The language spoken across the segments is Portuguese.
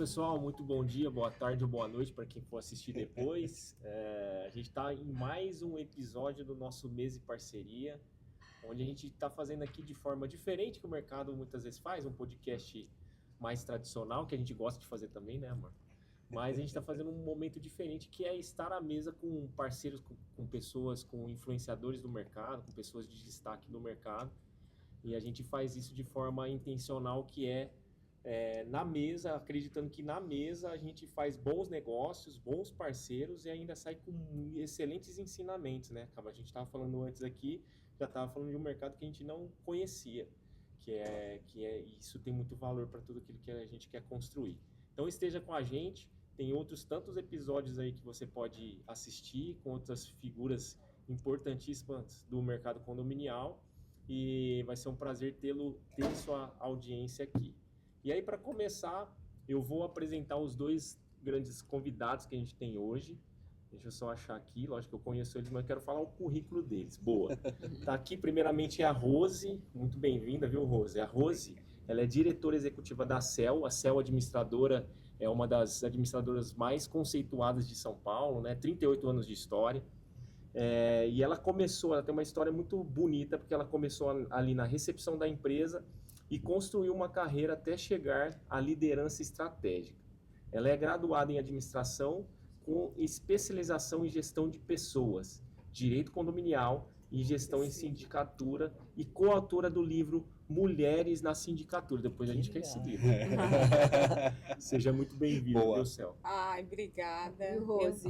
pessoal, muito bom dia, boa tarde ou boa noite para quem for assistir depois. A gente está em mais um episódio do nosso Mês de Parceria, onde a gente está fazendo aqui de forma diferente que o mercado muitas vezes faz, um podcast mais tradicional, que a gente gosta de fazer também, né, amor? Mas a gente está fazendo um momento diferente, que é estar à mesa com parceiros, com pessoas, com influenciadores do mercado, com pessoas de destaque no mercado. E a gente faz isso de forma intencional, que é na mesa, acreditando que na mesa a gente faz bons negócios, bons parceiros e ainda sai com excelentes ensinamentos, né? Como a gente estava falando antes aqui, já estava falando de um mercado que a gente não conhecia, isso tem muito valor para tudo aquilo que a gente quer construir. Então esteja com a gente, tem outros tantos episódios aí que você pode assistir com outras figuras importantíssimas do mercado condominial e vai ser um prazer ter sua audiência aqui. E aí, para começar, eu vou apresentar os dois grandes convidados que a gente tem hoje. Deixa eu só achar aqui, lógico que eu conheço eles, mas eu quero falar o currículo deles. Boa. Tá aqui, primeiramente, a Rose. Muito bem-vinda, viu, Rose? A Rose, ela é diretora executiva da CEL. A CEL administradora é uma das administradoras mais conceituadas de São Paulo, né? 38 anos de história. E ela tem uma história muito bonita, porque ela começou ali na recepção da empresa e construiu uma carreira até chegar à liderança estratégica. Ela é graduada em administração com especialização em gestão de pessoas, direito condominial e gestão em sindicatura e coautora do livro Mulheres na Sindicatura. Depois a gente quer esse livro. Seja muito bem-vindo, meu céu. Ai, obrigada. E Rose.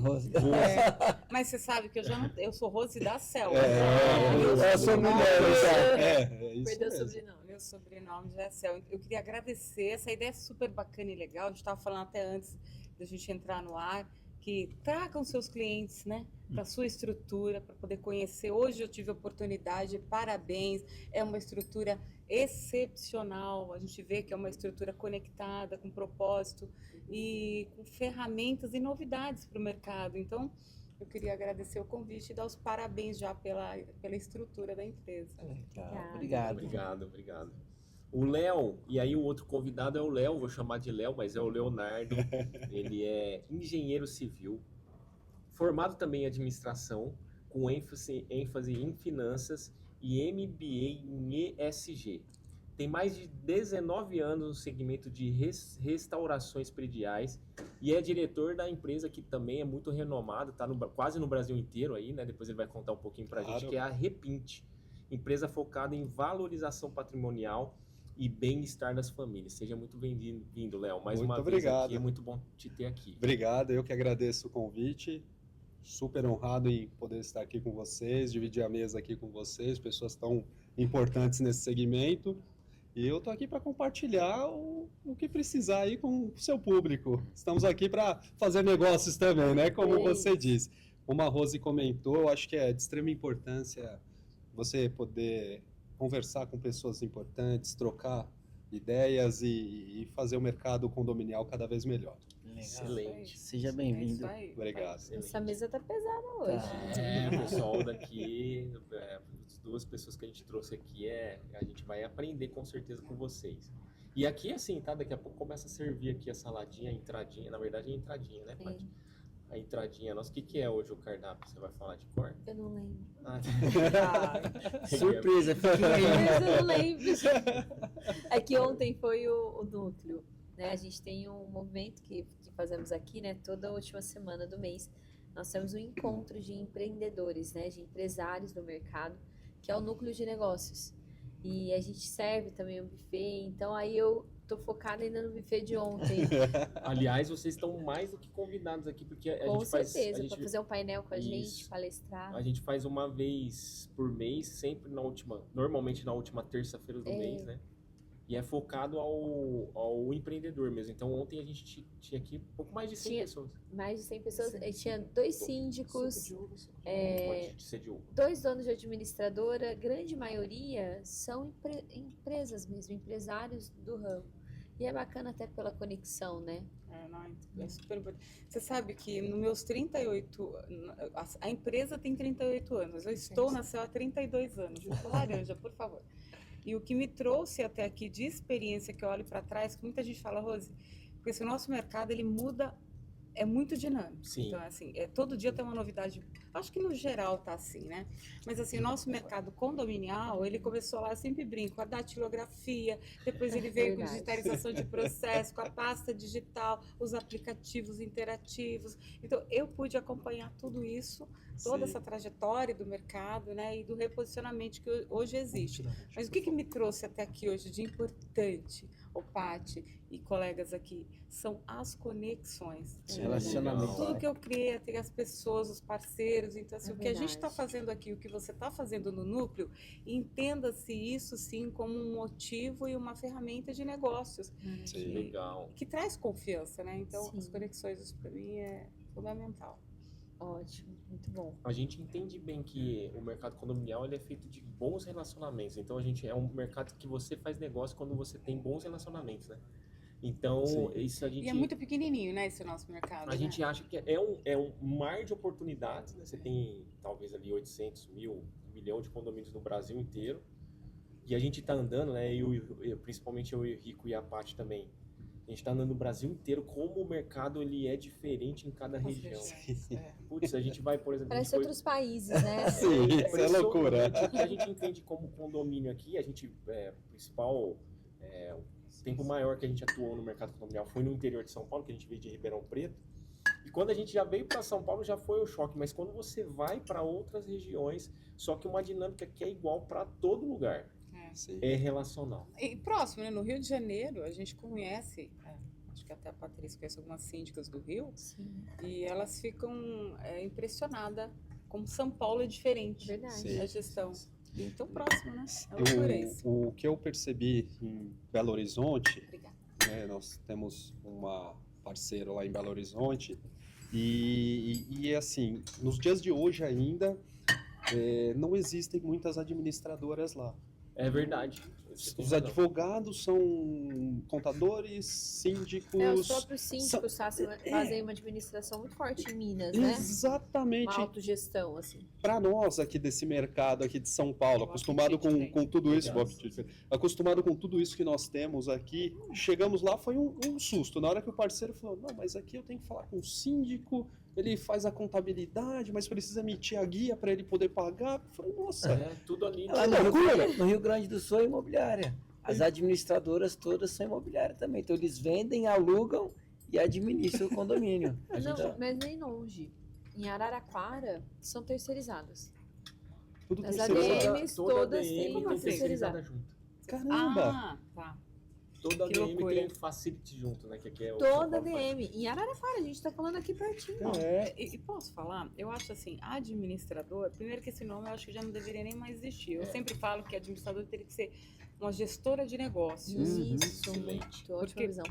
Mas você sabe que eu sou Rose da CEL. Eu sou mulher. Perdeu o sobrenome. Meu sobrenome já é CEL. Eu queria agradecer, essa ideia é super bacana e legal. A gente estava falando até antes da gente entrar no ar, que tragam seus clientes, né, para sua estrutura, para poder conhecer. Hoje eu tive a oportunidade, parabéns, é uma estrutura excepcional. A gente vê que é uma estrutura conectada, com propósito e com ferramentas e novidades para o mercado. Então, eu queria agradecer o convite e dar os parabéns já pela estrutura da empresa. Obrigado. O Léo, e aí o outro convidado é o Léo, vou chamar de Léo, mas é o Leonardo. Ele é engenheiro civil, formado também em administração, com ênfase em finanças e MBA em ESG. Tem mais de 19 anos no segmento de restaurações prediais e é diretor da empresa que também é muito renomada, está quase no Brasil inteiro aí, né? Depois ele vai contar um pouquinho para a gente, que é a Repinte, empresa focada em valorização patrimonial e bem-estar das famílias. Seja muito bem-vindo, Léo. Mais uma vez aqui, é muito bom te ter aqui. Obrigado, eu que agradeço o convite. Super honrado em poder estar aqui com vocês, dividir a mesa aqui com vocês, pessoas tão importantes nesse segmento. E eu tô aqui para compartilhar o que precisar aí com o seu público. Estamos aqui para fazer negócios também, né? Como você disse. Como a Rose comentou, eu acho que é de extrema importância você poder conversar com pessoas importantes, trocar ideias e fazer o mercado condominial cada vez melhor. Legal. Excelente. Seja bem-vindo. Obrigado. Essa mesa tá pesada hoje. O pessoal daqui, as duas pessoas que a gente trouxe aqui, a gente vai aprender com certeza com vocês. E aqui assim, tá? Daqui a pouco começa a servir aqui a saladinha, a entradinha. Na verdade é a entradinha, né, Paty? A entradinha nossa. O que é hoje o cardápio? Você vai falar de cor? Eu não lembro. Surpresa, eu não lembro. É que ontem foi o núcleo, né? A gente tem um movimento que fazemos aqui, né? Toda a última semana do mês. Nós temos um encontro de empreendedores, né? De empresários do mercado, que é o núcleo de negócios. E a gente serve também o buffet. Então aí eu tô focada ainda no buffet de ontem. Aliás, vocês estão mais do que convidados aqui, porque a gente faz... Com certeza, para fazer um painel com a gente, palestrar. A gente faz uma vez por mês, sempre normalmente na última terça-feira do mês, né? E é focado ao empreendedor mesmo. Então, ontem a gente tinha aqui pouco mais de 100 pessoas. Mais de 100 pessoas. E tinha 2 síndicos, 2 donos de administradora. Grande maioria são empresas mesmo, empresários do ramo. E é bacana até pela conexão, né? É super importante. Você sabe que nos meus 38... A empresa tem 38 anos. Eu estou na CEL há 32 anos. Laranja, por favor. E o que me trouxe até aqui de experiência, que eu olho para trás, que muita gente fala, Rose, Porque esse nosso mercado, ele muda, é muito dinâmico. Sim. Então, assim, todo dia tem uma novidade. Acho que no geral tá assim, né? Mas assim, o nosso mercado condominial, ele começou lá, eu sempre brinco, a datilografia, depois ele veio com Verdade. digitalização de processo, com a pasta digital, os aplicativos interativos. Então, eu pude acompanhar tudo isso, toda Sim. essa trajetória do mercado, né? E do reposicionamento que hoje existe. Mas o que me trouxe até aqui hoje de importante, o Paty e colegas aqui, são as conexões. Sim, Relacionamento. Tudo que eu criei, ter as pessoas, os parceiros. Então, assim, É o que a gente está verdade. fazendo aqui, o que você está fazendo no núcleo, entenda-se isso sim como um motivo e uma ferramenta de negócios Sim. Legal. que traz confiança, né? Então, as Sim. conexões, isso para mim é fundamental. Ótimo, muito bom. A gente entende bem que o mercado condominial ele é feito de bons relacionamentos. Então, é um mercado que você faz negócio quando você tem bons relacionamentos, né? Então, Sim. isso a gente... E é muito pequenininho, né, esse nosso mercado. A gente acha que é um mar de oportunidades, né? Você tem talvez ali 800 mil, 1 milhão de condomínios no Brasil inteiro. E a gente tá andando, né? Principalmente eu e o Rico e a Paty também. A gente tá andando no Brasil inteiro, como o mercado ele é diferente em cada região. Putz, a gente vai, por exemplo... a gente Parece foi- outros países, né? Sim, isso é Impressionante. loucura. O que a gente entende como condomínio aqui, a gente, o principal, o tempo maior que a gente atuou no mercado condominial foi no interior de São Paulo, que a gente veio de Ribeirão Preto. E quando a gente já veio para São Paulo, já foi o choque. Mas quando você vai para outras regiões, só que uma dinâmica que é igual para todo lugar, Sim. é relacional. E próximo, né? No Rio de Janeiro, a gente conhece, acho que até a Patrícia conhece algumas síndicas do Rio, Sim, e elas ficam impressionadas como São Paulo é diferente verdade. Sim. a gestão. Então, próximo, né? É loucura isso. O que eu percebi em Belo Horizonte, Obrigada. né, nós temos uma parceira lá em Belo Horizonte, e assim, nos dias de hoje ainda, não existem muitas administradoras lá. É verdade. Você tem Os razão. advogados são contadores, síndicos. Os próprios síndicos fazem uma administração muito forte em Minas, né? Exatamente. Uma autogestão, assim. Para nós aqui desse mercado aqui de São Paulo, O acostumado apetite com tudo isso, Legal. acostumado com tudo isso que nós temos aqui, chegamos lá, foi um susto. Na hora que o parceiro falou, não, mas aqui eu tenho que falar com o síndico, ele faz a contabilidade, mas precisa emitir a guia para ele poder pagar. Eu falei, nossa, Tudo ali. Lá no Rio Grande do Sul é imobiliária. As administradoras todas são imobiliárias também. Então eles vendem, alugam e administram o condomínio. A gente Não, mas nem longe. Em Araraquara, são terceirizadas. tudo As terceirizado. ADMs todas têm ADM uma tem terceirizada terceirizada. junto. Caramba! Ah, tá. Toda Que ADM loucura. tem um facility junto, né? Que é o Toda São Paulo faz. DM. Em Araraquara, a gente tá falando aqui pertinho. É, E posso falar? Eu acho assim, administrador, primeiro que esse nome eu acho que já não deveria nem mais existir. Eu sempre falo que administrador teria que ser uma gestora de negócios. Isso, Excelente. muito. Ótima Porque- visão.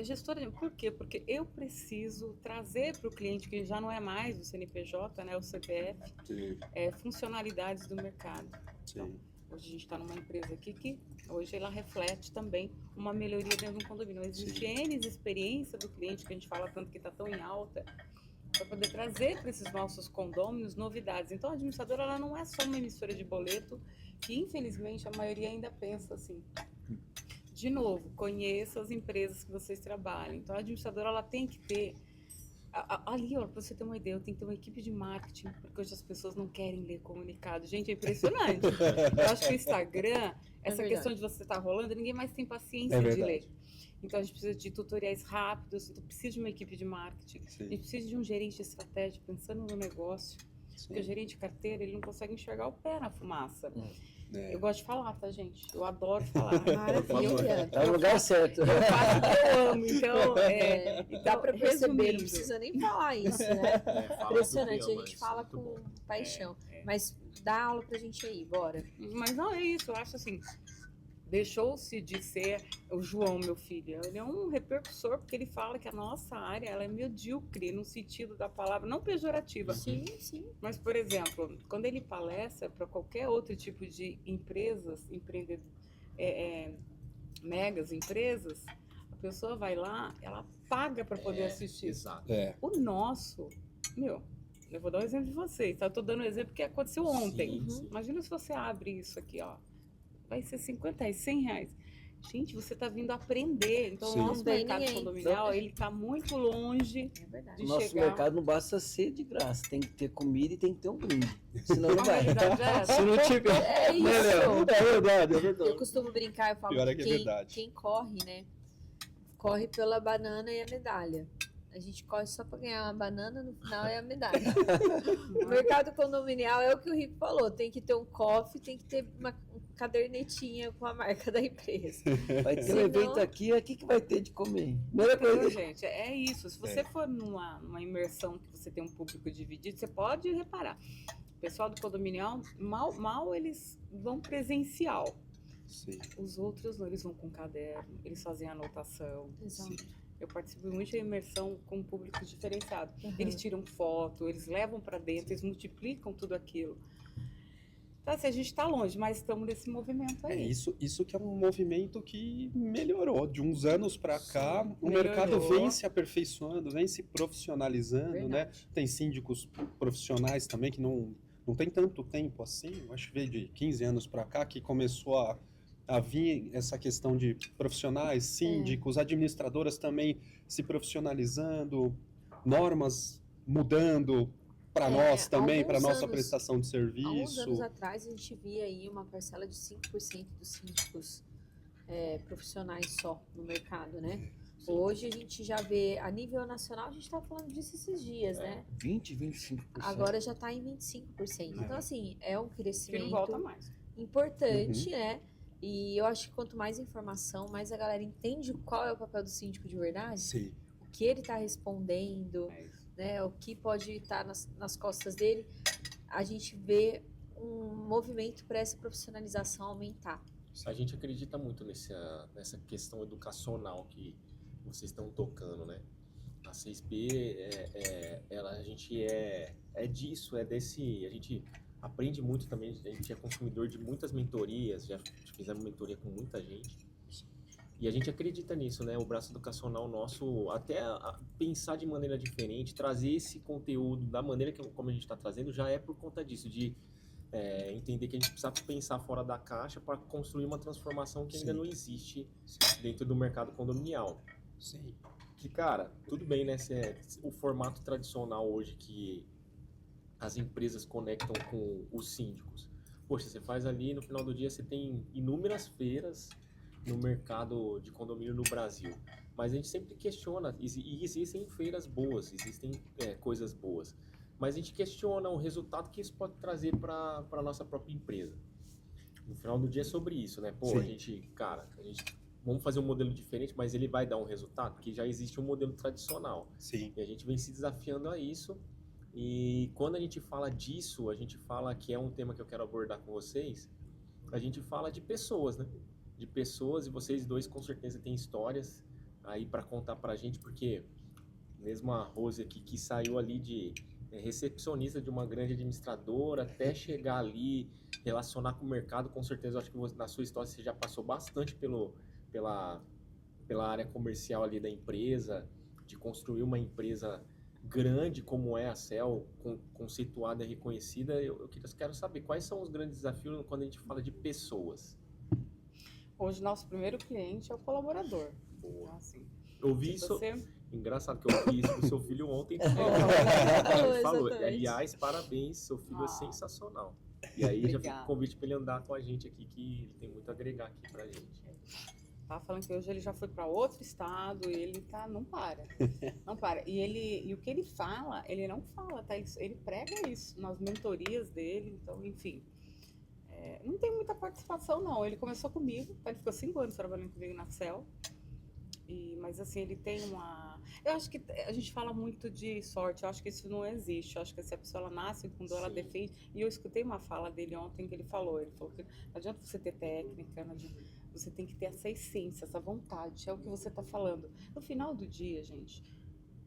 Gestora de... Por quê? Porque eu preciso trazer para o cliente, que já não é mais o CNPJ, né, o CPF, sim, funcionalidades do mercado. sim. Hoje a gente está numa empresa aqui que hoje ela reflete também uma melhoria dentro de um condomínio. Existe N experiência do cliente, que a gente fala tanto que está tão em alta, para poder trazer para esses nossos condôminos novidades. Então a administradora ela não é só uma emissora de boleto, que infelizmente a maioria ainda pensa assim. De novo, conheça as empresas que vocês trabalham. Então a administradora ela tem que ter ali, ó, para você ter uma ideia, eu tenho que ter uma equipe de marketing, porque hoje as pessoas não querem ler comunicado. Gente, é impressionante. Eu acho que o Instagram, essa verdade. questão de você estar rolando, ninguém mais tem paciência É de verdade. ler. Então a gente precisa de tutoriais rápidos, então precisa de uma equipe de marketing, a Sim, gente precisa de um gerente de estratégia pensando no negócio, porque o sim. gerente de carteira, ele não consegue enxergar o pé na fumaça. É. Eu gosto de falar, tá, gente? Eu adoro falar. Maravilha. Tá no lugar certo. Eu faço o que eu amo, então Dá pra perceber, não resumindo. precisa nem falar isso, né? Fala Impressionante, do que a ama, gente isso é fala muito com bom. paixão. Mas dá aula pra gente aí, bora. Mas não é isso, eu acho assim, deixou-se de ser o João, meu filho. Ele é um repercussor, porque ele fala que a nossa área ela é medíocre, no sentido da palavra, não pejorativa. Sim, sim. Mas, por exemplo, quando ele palestra para qualquer outro tipo de empresas, megas empresas, a pessoa vai lá, ela paga para poder assistir. Exato. É. O nosso, eu vou dar um exemplo de vocês, tá? Eu tô dando um exemplo que aconteceu ontem. Sim, sim. Imagina se você abre isso aqui, ó. Vai ser 50 e 100 reais. gente, você está vindo aprender. Então, Sim. o nosso Não vem mercado ninguém. condominial, ele está muito longe É verdade. de O nosso chegar. mercado não basta ser de graça, tem que ter comida e tem que ter um brinde. Senão não A vai. realidade é essa. Se não tiver. É isso. É verdade, é Eu verdade. costumo brincar, eu falo Pior é que que é verdade. quem corre, né? Corre pela banana e a medalha. A gente corre só para ganhar uma banana, no final é a medalha. O mercado condominial é o que o Rico falou, tem que ter um cofre, tem que ter uma cadernetinha com a marca da empresa. Vai ter um Senão- evento aqui, o que vai ter de comer? Primeira Então, coisa. gente, é isso. Se você for numa imersão que você tem um público dividido, você pode reparar. O pessoal do condominial, mal eles vão presencial. Sim. Os outros não, eles vão com caderno, eles fazem anotação. Exato. Eu participo muito de imersão com um público diferenciado. Uhum. Eles tiram foto, eles levam para dentro, eles multiplicam tudo aquilo. Então, assim, a gente está longe, mas estamos nesse movimento É aí. isso que é um movimento que melhorou. De uns anos para cá, o melhorou. mercado vem se aperfeiçoando, vem se profissionalizando, né? Verdade. Tem síndicos profissionais também que não tem tanto tempo assim. Eu acho que veio de 15 anos para cá que começou a vir essa questão de profissionais, síndicos, administradoras também se profissionalizando, normas mudando para nós também, para alguns nossa anos- prestação de Há uns serviço. anos atrás a gente via aí uma parcela de 5% dos síndicos profissionais só no mercado, né? Hoje a gente já vê, a nível nacional, a gente está falando disso esses dias, né? 20, 25%. Agora já está em 25%. Então, assim, é um Que não crescimento volta mais. importante, né? E eu acho que quanto mais informação, mais a galera entende qual é o papel do síndico de verdade, Sim. o que ele está respondendo, É isso. né? O que pode estar nas costas dele, a gente vê um movimento para essa profissionalização aumentar. A gente acredita muito nessa questão educacional que vocês estão tocando, né? A C6P, a gente é disso, a gente aprende muito também, a gente é consumidor de muitas mentorias, já fizemos mentoria com muita gente. E a gente acredita nisso, né? O braço educacional nosso, até pensar de maneira diferente, trazer esse conteúdo da maneira como a gente está trazendo, já é por conta disso, de entender que a gente precisa pensar fora da caixa para construir uma transformação que ainda Sim. não existe dentro do mercado condominial. Sim. Que, cara, tudo bem, né? O formato tradicional hoje que as empresas conectam com os síndicos. Poxa, você faz ali, no final do dia você tem inúmeras feiras no mercado de condomínio no Brasil. Mas a gente sempre questiona, e existem feiras boas, existem coisas boas. Mas a gente questiona o resultado que isso pode trazer para a nossa própria empresa. No final do dia é sobre isso, né? Pô, Sim. vamos fazer um modelo diferente, mas ele vai dar um resultado, porque já existe um modelo tradicional. Sim. E a gente vem se desafiando a isso. E quando a gente fala disso, a gente fala que é um tema que eu quero abordar com vocês, a gente fala de pessoas, né? De pessoas, e vocês dois com certeza têm histórias aí para contar pra gente, porque mesmo a Rose aqui, que saiu ali de recepcionista de uma grande administradora, até chegar ali, relacionar com o mercado, com certeza, eu acho que na sua história você já passou bastante pela área comercial ali da empresa, de construir uma empresa grande como é a CEL, conceituada e reconhecida. Eu quero saber quais são os grandes desafios quando a gente fala de pessoas. Hoje, nosso primeiro cliente é o colaborador. Boa. Então, assim, Eu vi se isso, você... engraçado que eu ouvi isso do seu filho ontem. Ele falou, Exatamente. aliás, parabéns, seu filho é sensacional. E aí já fica o Obrigada. convite para ele andar com a gente aqui, que ele tem muito a agregar aqui pra gente. Tava falando que hoje ele já foi para outro estado e ele não para. Não para. E o que ele fala, ele não fala, tá? Ele prega isso nas mentorias dele, então, enfim. Não tem muita participação, não. Ele começou comigo, tá? Ele ficou 5 anos trabalhando comigo na CEL. Mas assim, ele tem uma... Eu acho que a gente fala muito de sorte, eu acho que isso não existe. Eu acho que se a pessoa ela nasce quando ela Sim. defende... E eu escutei uma fala dele ontem que ele falou que não adianta você ter técnica, não adianta, você tem que ter essa essência, essa vontade, é o que você está falando. No final do dia, gente,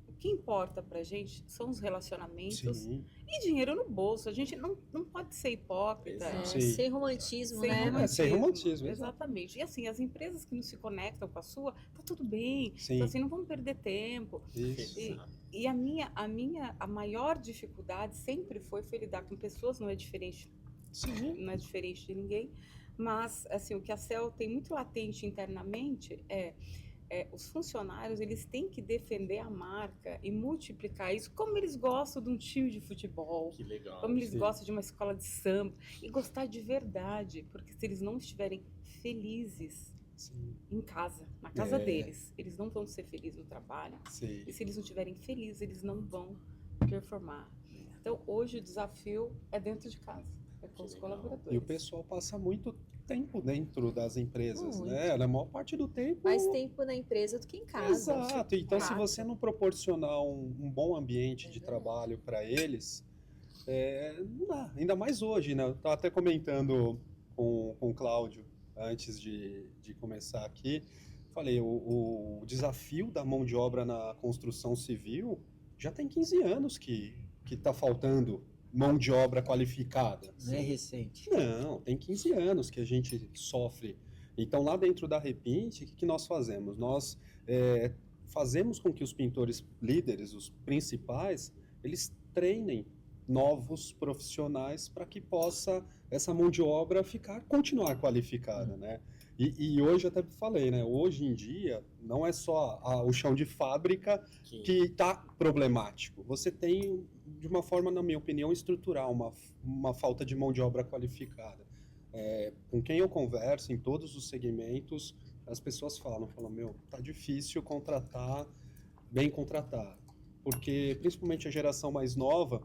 o que importa pra gente são os relacionamentos Sim. e dinheiro no bolso. A gente não pode ser hipócrita. Exato. Sim. Sem romantismo, Sem né? Sem romantismo, exatamente. E assim, as empresas que não se conectam com a sua, tá tudo bem. Sim. Então, assim, não vamos perder tempo. Isso. Exato. E a maior dificuldade sempre foi lidar com pessoas, não é diferente, Sim. não é diferente de ninguém. Mas, assim, o que a CEL tem muito latente internamente os funcionários, eles têm que defender a marca e multiplicar isso como eles gostam de um time de futebol, Que legal. como eles Sim. gostam de uma escola de samba, e gostar de verdade, porque se eles não estiverem felizes Sim, em casa, na casa É. deles, eles não vão ser felizes no trabalho. sim. E se eles não estiverem felizes, eles não vão performar. Então, hoje o desafio é dentro de casa, é com Que os legal. colaboradores. E o pessoal passa muito tempo dentro das empresas, Muito. né? Na maior parte do tempo. Mais tempo na empresa do que em casa. Exato. Então, se Exato. você não proporcionar um bom ambiente de verdade. trabalho para eles, não dá. Ainda mais hoje, né? Eu estava até comentando com o Cláudio antes de começar aqui. Falei, o desafio da mão de obra na construção civil já tem 15 anos que está faltando mão de obra qualificada. Não é recente. Não, tem 15 anos que a gente sofre. Então, lá dentro da Repinte, o que nós fazemos? Nós fazemos com que os pintores líderes, os principais, eles treinem novos profissionais para que possa essa mão de obra continuar qualificada, né? E hoje eu até falei, né? Hoje em dia não é só o chão de fábrica que está problemático. Você tem, de uma forma, na minha opinião, estrutural, uma falta de mão de obra qualificada. Com quem eu converso, em todos os segmentos, as pessoas falam, meu, tá difícil bem contratar. Porque, principalmente a geração mais nova,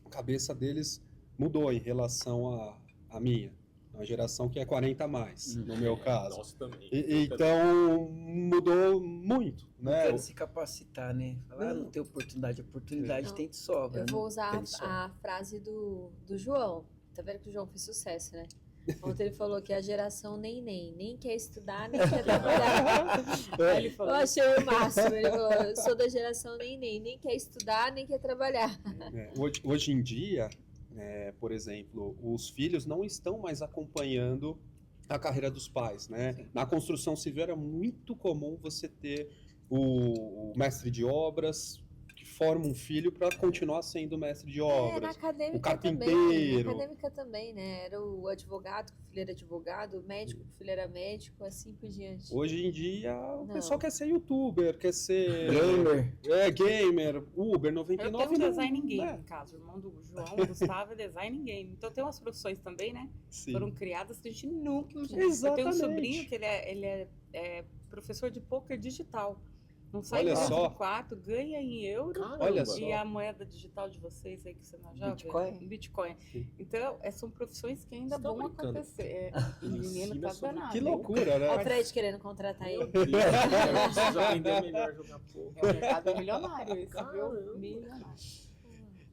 a cabeça deles mudou em relação à minha. Uma geração que é 40 a mais, no meu caso. Nossa, também. Então, mudou muito, Não né? quero se capacitar, né? Falar, Não. não tem oportunidade. Oportunidade Não. tem de sobra. Eu né? vou usar Tem só. a frase do João. Tá vendo que o João fez sucesso, né? Ontem ele falou que a geração nem quer estudar, nem quer trabalhar. Aí ele Eu falou, achei o máximo. Ele falou, eu sou da geração nem quer estudar, nem quer trabalhar. Hoje em dia, por exemplo, os filhos não estão mais acompanhando a carreira dos pais, né? Na construção civil era muito comum você ter o mestre de obras que forma um filho para continuar sendo mestre de Na obras. acadêmica o carpinteiro. também. Na acadêmica também, né? Era o advogado, que o filho era advogado, o médico, que o filho era médico, assim por diante. Hoje em dia, o Não. pessoal quer ser youtuber, quer ser Gamer. gamer, Uber, eu 99. tenho um não- design game né? em casa, o irmão do João, o Gustavo, é design game. Então tem umas profissões também, né? Sim. Foram criadas que a gente nunca imaginou. Eu tenho um Exatamente. sobrinho que ele é professor de poker digital. Não sai Olha de dentro só. do quarto, ganha em euro. Caramba. Olha só. E a moeda digital de vocês aí que você não joga? Bitcoin. Bitcoin. Sim. Então, são profissões que ainda Você tá vão brincando. acontecer. O menino Ensina tá sobre- danado. Que loucura, né? Olha o Fred querendo contratar Meu ele. Deus, eu preciso aprender melhor a jogar poker. É um mercado milionário esse, Caramba. viu? Milionário.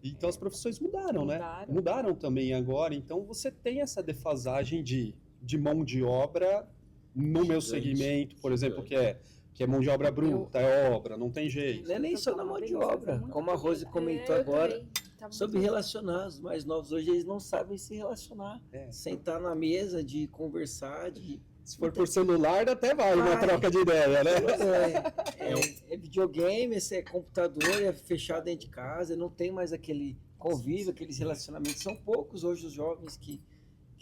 Então as profissões mudaram, né? Mudaram. Mudaram também agora. Então você tem essa defasagem de mão de obra no meu Gigante, segmento, por exemplo, gigante. que é mão de obra bruta, é obra, não tem jeito. Não é nem só na mão de obra. Como a Rose comentou É, eu agora, também. Tá muito sobre relacionar. Os mais novos hoje, eles não sabem se relacionar. É. Sentar na mesa, de conversar, de... Se for por celular, até vai uma Vai. troca de ideia, né? É videogame, esse é computador, é fechado dentro de casa, não tem mais aquele convívio, aqueles relacionamentos. São poucos hoje os jovens que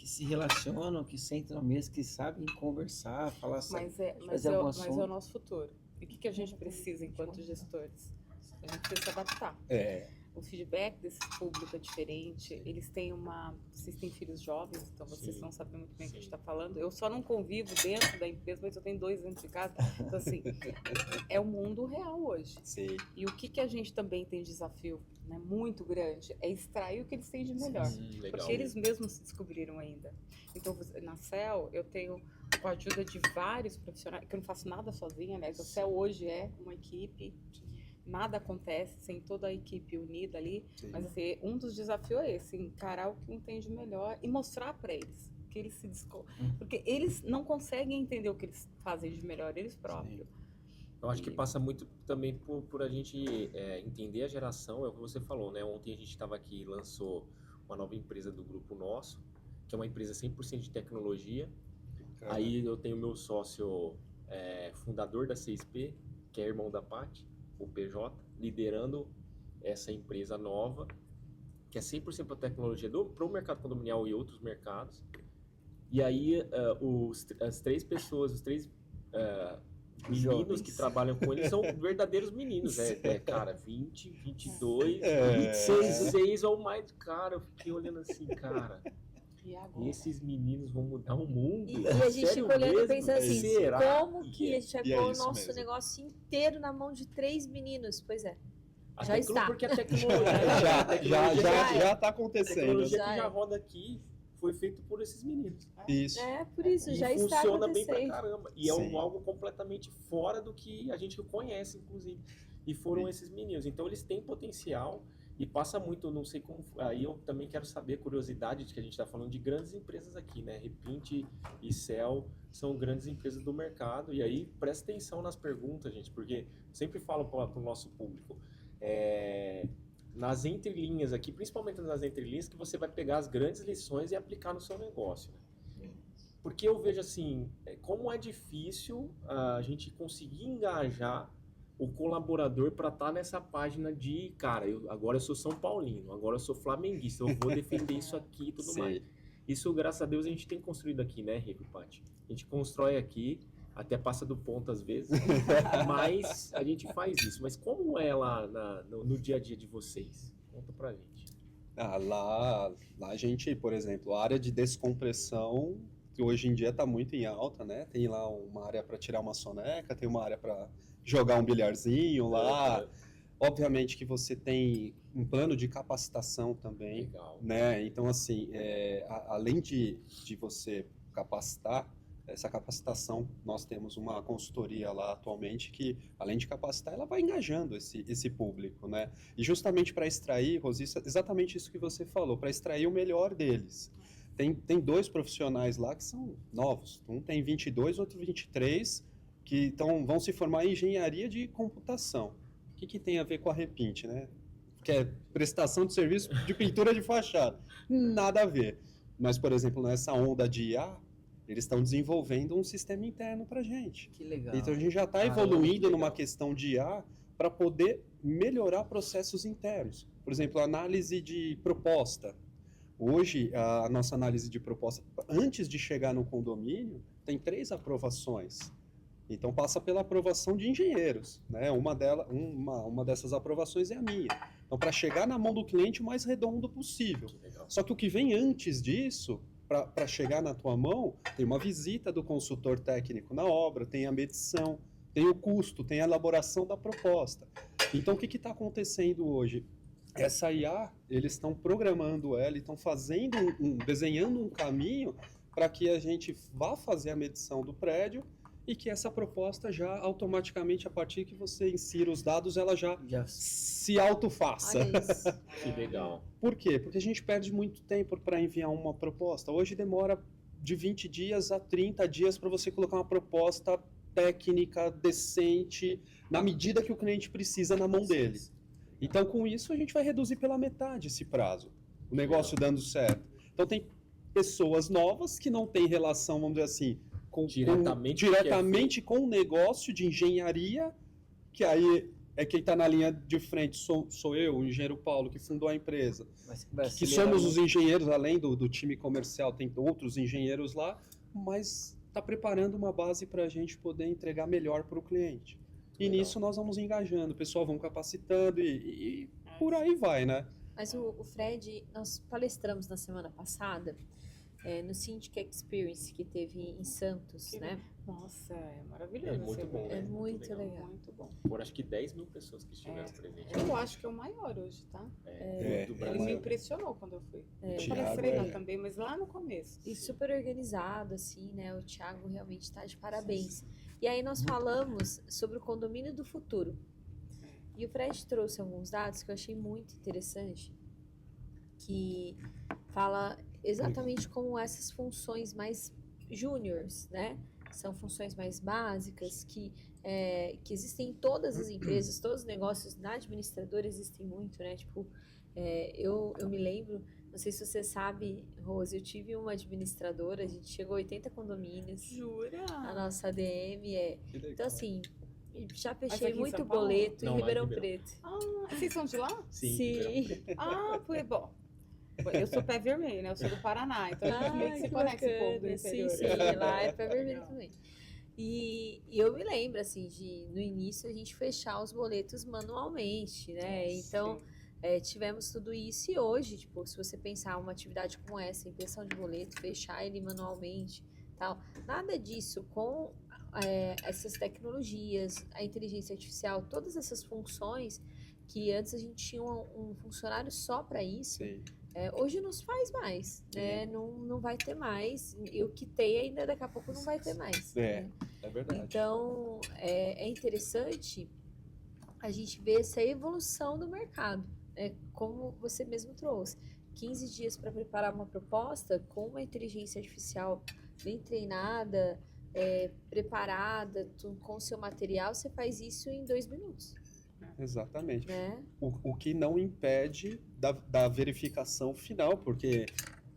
se relacionam, que sentam na mesa, que sabem conversar, falar sobre. Mas é é um o assunto. nosso futuro. E o que a gente precisa enquanto gestores? A gente precisa se adaptar. É. O feedback desse público é diferente. Vocês têm filhos jovens, então vocês Sim. vão saber muito bem o que a gente Sim. está falando. Eu só não convivo dentro da empresa, mas eu tenho 2 dentro de casa. Então, assim, é o mundo real hoje. Sim. E o que a gente também tem desafio, né, muito grande, é extrair o que eles têm de melhor. Legal. Porque eles mesmos se descobriram ainda. Então, na CEL, eu tenho com a ajuda de vários profissionais, que eu não faço nada sozinha, aliás, a CEL hoje é uma equipe, nada acontece sem toda a equipe unida ali, Sim. mas assim, um dos desafios é esse, encarar o que um tem de melhor e mostrar para eles, que eles se porque eles não conseguem entender o que eles fazem de melhor, eles próprios. Eu acho que passa muito também por a gente entender a geração, é o que você falou, né? Ontem a gente estava aqui e lançou uma nova empresa do grupo nosso, que é uma empresa 100% de tecnologia. Aí eu tenho meu sócio fundador da 6P, que é irmão da Paty, o PJ, liderando essa empresa nova, que é 100% para tecnologia para o mercado condominial e outros mercados. E aí, as 3 pessoas, os 3 meninos Jovens. que trabalham com ele são verdadeiros meninos. Cara, 20, 22, 26 ou mais. Cara, eu fiquei olhando assim, cara, E agora? esses meninos vão mudar o mundo. E a gente Sério fica olhando e mesmo? pensando assim, Será? como que a gente vai E é pôr o isso nosso mesmo. negócio inteiro na mão de 3 meninos? Pois é. A Já está. Porque a tecnologia, Já tá a acontecendo. tecnologia Já que já é. roda aqui foi feito por esses meninos. Isso. É, por isso, E já está funciona bem pra acontecendo. caramba. E é Sim. algo completamente fora do que a gente conhece, inclusive. E foram esses meninos. Então eles têm potencial e passa muito, não sei como. Aí eu também quero saber, curiosidade de que a gente está falando de grandes empresas aqui, né? Repinte e Cell são grandes empresas do mercado. E aí presta atenção nas perguntas, gente, porque eu sempre falo para o nosso público. Nas entrelinhas aqui, principalmente nas entrelinhas, que você vai pegar as grandes lições e aplicar no seu negócio. Né? Porque eu vejo assim, como é difícil a gente conseguir engajar o colaborador para estar nessa página de, cara, agora eu sou São Paulino, agora eu sou flamenguista, eu vou defender isso aqui e tudo Sim. mais. Isso, graças a Deus, a gente tem construído aqui, né, Rico e Paty? A gente constrói aqui, até passa do ponto às vezes, mas a gente faz isso. Mas como é lá no dia a dia de vocês? Conta pra gente. Lá a gente, por exemplo, a área de descompressão, que hoje em dia está muito em alta, né? Tem lá uma área para tirar uma soneca, tem uma área para jogar um bilharzinho lá. Obviamente que você tem um plano de capacitação também, Legal. né? Então, assim, além de você capacitar, essa capacitação, nós temos uma consultoria lá atualmente que, além de capacitar, ela vai engajando esse público, né? E justamente para extrair, Rosi, exatamente isso que você falou, para extrair o melhor deles. Tem 2 profissionais lá que são novos, um tem 22, outro 23, que vão se formar em engenharia de computação. O que tem a ver com a Repinte, né? Que é prestação de serviço de pintura de fachada. Nada a ver. Mas, por exemplo, nessa onda de IA, eles estão desenvolvendo um sistema interno para a gente. Que legal. Então a gente já está Caramba, evoluindo que numa legal. questão de IA para poder melhorar processos internos. Por exemplo, análise de proposta. Hoje, a nossa análise de proposta, antes de chegar no condomínio, tem 3 aprovações. Então passa pela aprovação de engenheiros, né? Uma dessas aprovações é a minha. Então, para chegar na mão do cliente o mais redondo possível. Que legal. Só que o que vem antes disso, para chegar na tua mão, tem uma visita do consultor técnico na obra, tem a medição, tem o custo, tem a elaboração da proposta. Então, o que está acontecendo hoje? Essa IA, eles estão programando ela, estão fazendo desenhando um caminho para que a gente vá fazer a medição do prédio e que essa proposta já automaticamente, a partir que você insira os dados, ela já se autofaça. Olha isso. Que legal. Por quê? Porque a gente perde muito tempo para enviar uma proposta. Hoje demora de 20 dias a 30 dias para você colocar uma proposta técnica, decente, na medida que o cliente precisa na mão dele. Então, com isso, a gente vai reduzir pela metade esse prazo. O negócio dando certo. Então, tem pessoas novas que não têm relação, vamos dizer assim, diretamente com o negócio de engenharia, que aí é quem está na linha de frente, sou eu, o engenheiro Paulo, que fundou a empresa. Que somos os engenheiros, além do time comercial, tem outros engenheiros lá, mas está preparando uma base para a gente poder entregar melhor para o cliente. E Legal. nisso nós vamos engajando, o pessoal vão capacitando e por aí vai, né? Mas o Fred, nós palestramos na semana passada no Cintiq Experience que teve em Santos, né? Nossa, é maravilhoso. É muito esse bom, evento. né? É muito legal. Muito bom. Foram acho que 10 mil pessoas que estiveram presentes. Eu acho que é o maior hoje, tá? Do Ele me Brasil. impressionou quando eu fui. Eu Thiago, palestrei lá também, mas lá no começo. E super organizado, assim, né? O Thiago realmente está de parabéns. E aí nós falamos sobre o condomínio do futuro. E o Fred trouxe alguns dados que eu achei muito interessante, que fala exatamente como essas funções mais júniores, né? São funções mais básicas que existem em todas as empresas, todos os negócios na administradora existem muito, né? Tipo, eu me lembro, não sei se você sabe, Rose, eu tive uma administradora, a gente chegou a 80 condomínios. Jura? A nossa ADM Que legal. Então, assim, já Mas fechei aqui em muito São Paulo? boleto Não, em lá em Ribeirão Ribeirão. Preto. Ah, vocês são de lá? Sim. Ah, foi bom. Eu sou pé vermelho, né? Eu sou do Paraná, então a gente meio que se que conhece o povo do bacana. interior. Sim, lá é pé vermelho também. E eu me lembro, assim, de no início a gente fechar os boletos manualmente, né? Então, tivemos tudo isso e hoje, tipo, se você pensar uma atividade como essa, impressão de boleto, fechar ele manualmente, tal, nada disso com essas tecnologias, a inteligência artificial, todas essas funções que antes a gente tinha um funcionário só para isso, Sim. hoje não se faz mais, né? Não vai ter mais. E o que tem ainda daqui a pouco não vai ter mais. É, né? é verdade. Então, é interessante a gente ver essa evolução do mercado, né? Como você mesmo trouxe. 15 dias para preparar uma proposta com uma inteligência artificial bem treinada, preparada, com o seu material, você faz isso em 2 minutos, Exatamente. né? O que não impede da verificação final, porque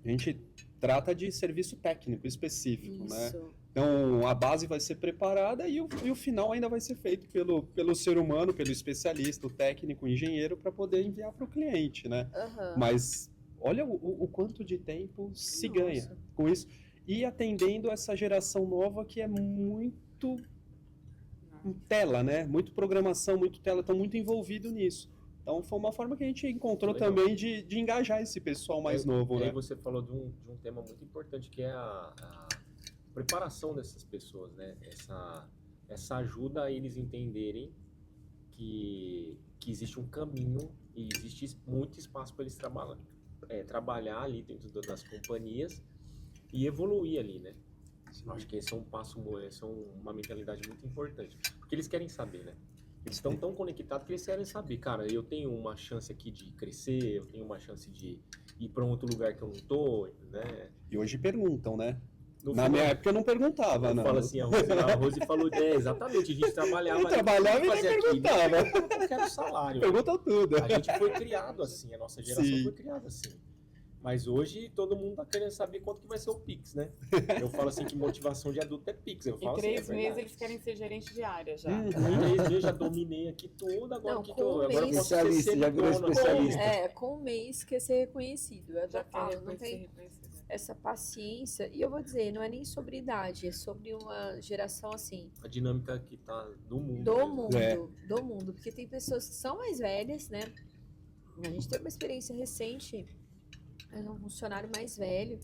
a gente trata de serviço técnico específico, né? Isso. Então, a base vai ser preparada e o final ainda vai ser feito pelo ser humano, pelo especialista, o técnico, o engenheiro, para poder enviar para o cliente, né? Aham. Mas olha o quanto de tempo se Nossa. ganha com isso. E atendendo essa geração nova que é muito tela, né? Muito programação, muito tela, estão muito envolvido nisso. Então foi uma forma que a gente encontrou Legal. também de engajar esse pessoal mais novo, Aí né? você falou de um tema muito importante, que é a preparação dessas pessoas, né? Essa ajuda a eles entenderem que existe um caminho e existe muito espaço para eles trabalhar ali dentro das companhias e evoluir ali, né? Acho que esse é um passo, essa é uma mentalidade muito importante. Porque eles querem saber, né? Eles estão tão conectados que eles querem saber. Cara, eu tenho uma chance aqui de crescer, eu tenho uma chance de ir para um outro lugar que eu não tô, né? E hoje perguntam, né? No Na final, minha época eu não perguntava, não. fala assim, a Rose falou, exatamente, a gente trabalhava... Eu trabalhava e fazia nem aquilo, perguntava. Eu quero salário. Perguntam tudo. A gente foi criado assim, a nossa geração Sim. foi criada assim. Mas hoje todo mundo tá querendo saber quanto que vai ser o Pix, né? Eu falo assim que motivação de adulto é Pix. Eu Em falo 3 assim, é meses verdade. eles querem ser gerente de área já. Uhum. Em 3 meses já dominei aqui tudo, agora Não, o que com um agora eu mês- posso ser Especialista, já virou semidona. especialista. Com um mês quer ser reconhecido. Eu já Já falo, querem não ser tem reconhecido. essa paciência. E eu vou dizer, não é nem sobre idade, é sobre uma geração assim, A dinâmica que tá do mundo. do mesmo. mundo, É. do mundo. Porque tem pessoas que são mais velhas, né? A gente teve uma experiência recente, era um funcionário mais velho,